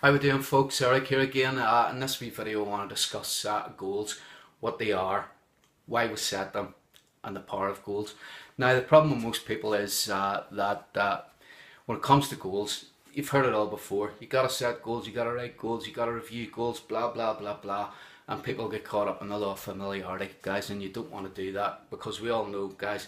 How we doing, folks? Eric here again. In this wee video I want to discuss goals, what they are, why we set them, and the power of goals. Now the problem with most people is that when it comes to goals, you've heard it all before. You gotta set goals, you gotta write goals, you gotta review goals, blah blah blah blah. And people get caught up in the law of familiarity, guys, and you don't want to do that, because we all know, guys,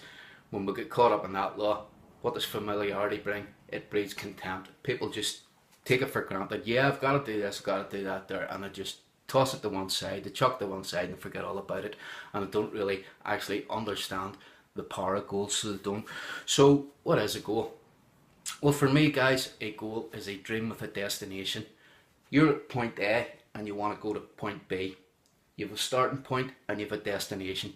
when we get caught up in that law, what does familiarity bring? It breeds contempt. People just take it for granted. Yeah, I've got to do this, I've got to do that there, and I just toss it to one side, they chuck to one side and forget all about it, and I don't really actually understand the power of goals, so they don't. So what is a goal? Well, for me, guys, a goal is a dream with a destination. You're at point A and you want to go to point B. You have a starting point and you have a destination,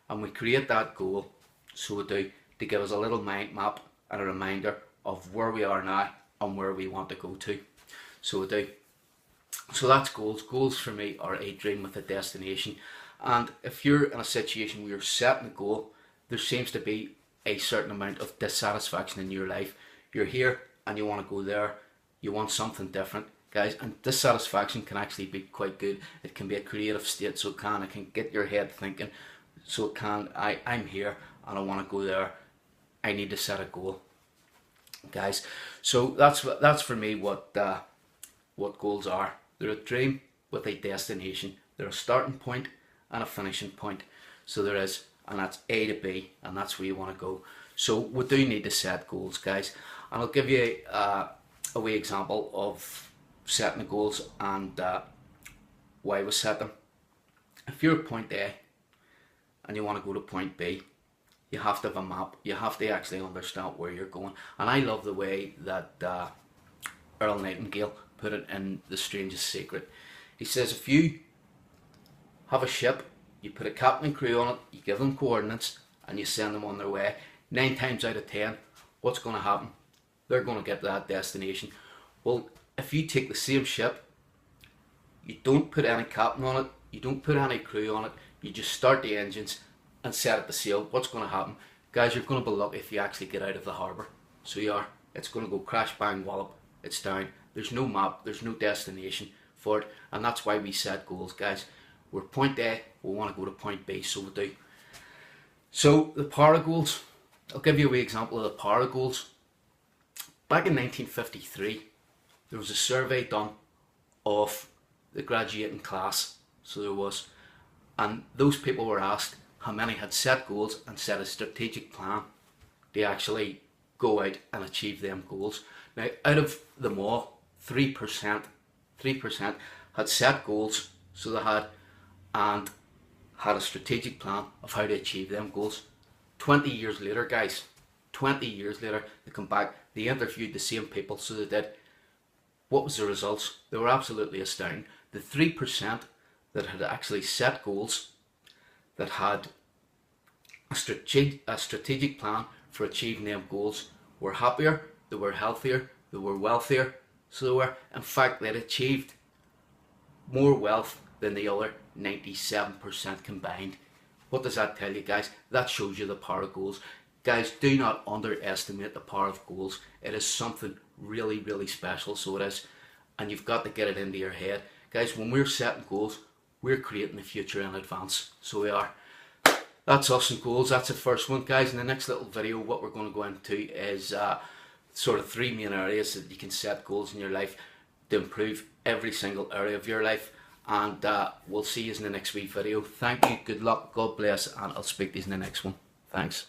and we create that goal, so we do, to give us a little mind map and a reminder of where we are now and where we want to go to. So we do. So that's goals. Goals for me are a dream with a destination. And if you're in a situation where you're setting a goal, there seems to be a certain amount of dissatisfaction in your life. You're here and you want to go there. You want something different, guys. And dissatisfaction can actually be quite good. It can be a creative state, so it can get your head thinking. So it can, I'm here and I want to go there. I need to set a goal, guys. So that's for me what goals are. They're a dream with a destination. They're a starting point and a finishing point. So there is, and that's A to B, and that's where you want to go. So we do need to set goals, guys. And I'll give you a wee example of setting the goals and why we set them. If you're at point A and you want to go to point B, you have to have a map. You have to actually understand where you're going. And I love the way that Earl Nightingale put it in The Strangest Secret. He says, if you have a ship, you put a captain and crew on it, you give them coordinates, and you send them on their way, 9 times out of 10, what's going to happen? They're going to get to that destination. Well, if you take the same ship, you don't put any captain on it, you don't put any crew on it, you just start the engines and set it to sail, what's going to happen? Guys, you're going to be lucky if you actually get out of the harbour. So you are. It's going to go crash, bang, wallop. It's down. There's no map, there's no destination for it. And that's why we set goals, guys. We're point A, we want to go to point B, so we do. So the power of goals. I'll give you a wee example of the power of goals. Back in 1953, there was a survey done of the graduating class. So there was. And those people were asked how many had set goals and set a strategic plan to actually go out and achieve them goals. Now, out of them all, 3% had set goals, so they had, and had a strategic plan of how to achieve them goals. 20 years later, guys, 20 years later, they come back, they interviewed the same people, so they did. What was the results? They were absolutely astounding. The 3% that had actually set goals, that had a strategic plan for achieving them goals, were happier, they were healthier, they were wealthier. So they were, in fact, they'd achieved more wealth than the other 97% combined. What does that tell you, guys? That shows you the power of goals. Guys, do not underestimate the power of goals. It is something really, really special, so it is. And you've got to get it into your head. Guys, when we're setting goals, we're creating the future in advance. So we are. That's us and goals. That's the first one, guys. In the next little video, what we're going to go into is sort of 3 main areas that you can set goals in your life to improve every single area of your life. And we'll see you in the next wee video. Thank you, good luck, God bless, and I'll speak to you in the next one. Thanks.